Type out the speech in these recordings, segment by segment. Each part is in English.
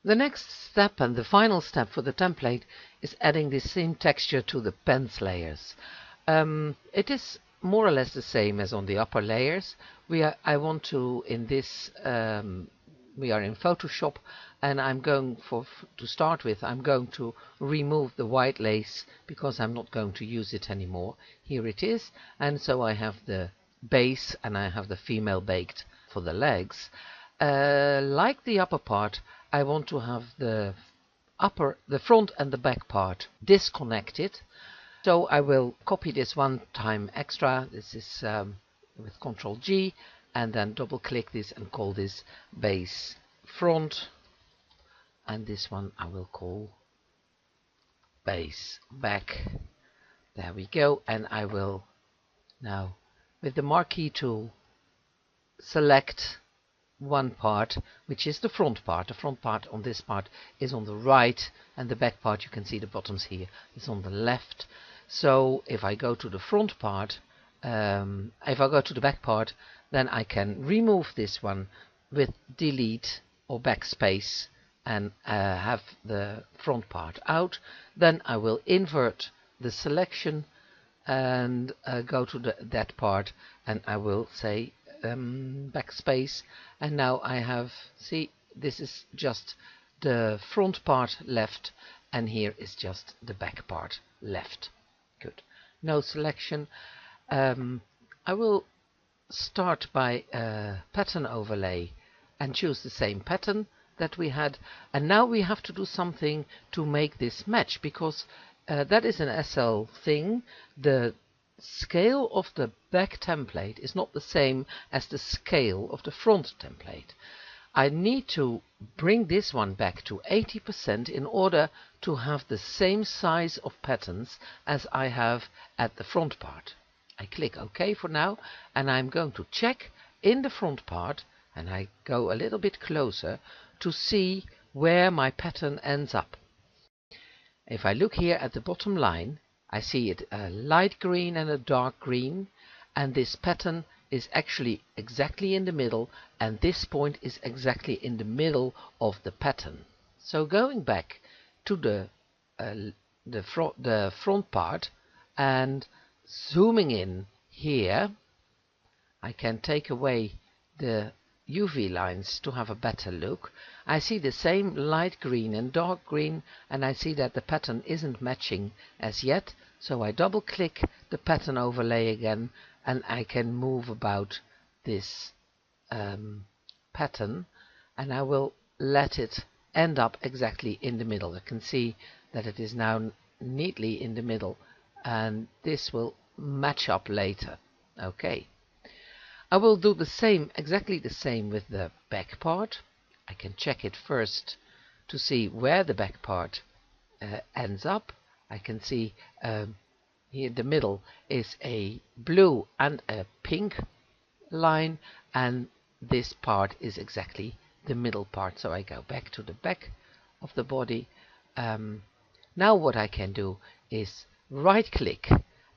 The next step and the final step for the template is adding the same texture to the pens layers. It is more or less the same as on the upper layers. I want to, in this, we are in Photoshop, and I'm going to start with, I'm going to remove the white lace because I'm not going to use it anymore. Here it is, and so I have the base and I have the female baked for the legs. Like the upper part, I want to have the front and the back part disconnected. So I will copy this one time extra. This is with Ctrl G, and then double click this and call this base front, and this one I will call base back. There we go. And I will now with the marquee tool select one part, which is the front part. The front part on this part is on the right, and the back part, you can see the bottoms here, is on the left. So if I go to the front part, if I go to the back part, then I can remove this one with delete or backspace and have the front part out. Then I will invert the selection and go to that part, and I will say backspace, and now I have, see, this is just the front part left, and here is just the back part left. Good. No selection. I will start by pattern overlay and choose the same pattern that we had, and now we have to do something to make this match, because that is an SL thing. The scale of the back template is not the same as the scale of the front template. I need to bring this one back to 80% in order to have the same size of patterns as I have at the front part. I click OK for now, and I'm going to check in the front part, and I go a little bit closer to see where my pattern ends up. If I look here at the bottom line, I see it a light green and a dark green, and this pattern is actually exactly in the middle, and this point is exactly in the middle of the pattern. So going back to the front part and zooming in here, I can take away the UV lines to have a better look. I see the same light green and dark green, and I see that the pattern isn't matching as yet, so I double click the pattern overlay again, and I can move about this pattern, and I will let it end up exactly in the middle. I can see that it is now neatly in the middle, and this will match up later. Okay. I will do the same, exactly the same with the back part. I can check it first to see where the back part ends up. I can see here the middle is a blue and a pink line, and this part is exactly the middle part. So I go back to the back of the body. Now what I can do is right click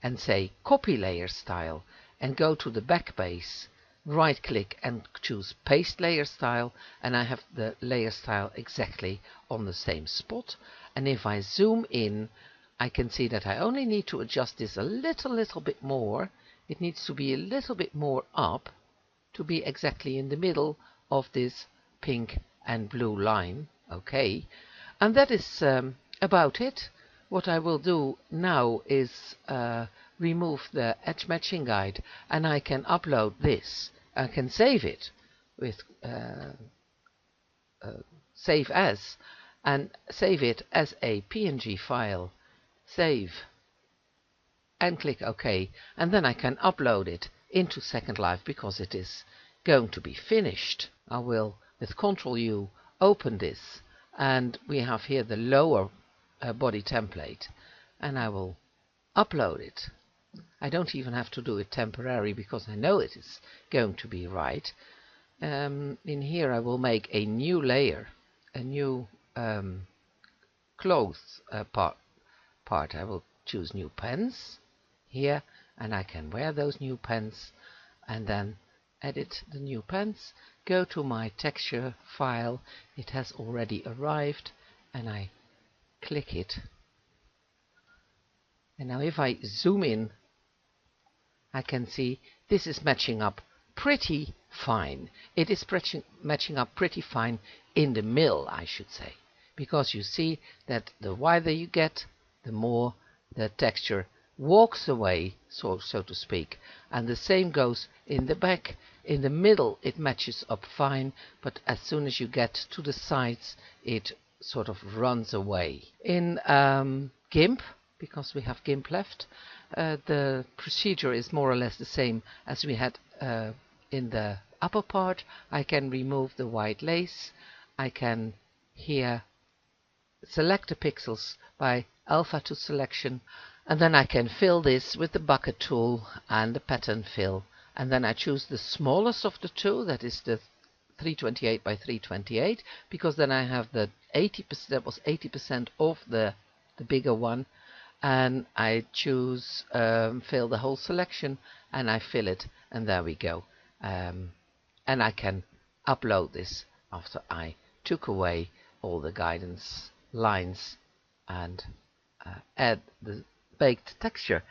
and say copy layer style, and go to the back base, right click and choose paste layer style, and I have the layer style exactly on the same spot. And if I zoom in, I can see that I only need to adjust this a little bit more. It needs to be a little bit more up to be exactly in the middle of this pink and blue line. Okay, and that is about it. What I will do now is remove the edge matching guide, and I can upload this. I can save it with save as, and save it as a PNG file. Save and click OK, and then I can upload it into Second Life because it is going to be finished. I will with Ctrl U open this, and we have here the lower body template, and I will upload it. I don't even have to do it temporary because I know it is going to be right. In here I will make a new layer, a new clothes part. I will choose new pens here, and I can wear those new pens, and then edit the new pens, go to my texture file, it has already arrived, and I click it. And now if I zoom in, I can see this is matching up pretty fine. It is matching up pretty fine in the middle, I should say, because you see that the wider you get, the more the texture walks away, so to speak, and the same goes in the back. In the middle it matches up fine, but as soon as you get to the sides it sort of runs away. In GIMP, because we have GIMP left, the procedure is more or less the same as we had in the upper part. I can remove the white lace. I can here select the pixels by alpha to selection, and then I can fill this with the bucket tool and the pattern fill, and then I choose the smallest of the two, that is the 328 by 328, because then I have the 80%, that was 80% of the bigger one, and I choose fill the whole selection, and I fill it, and there we go. And I can upload this after I took away all the guidance lines and add the baked texture.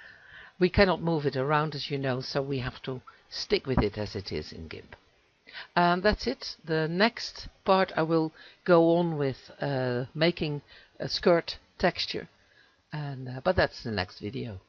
We cannot move it around, as you know, so we have to stick with it as it is in GIMP. And that's it. The next part I will go on with making a skirt texture, and but that's the next video.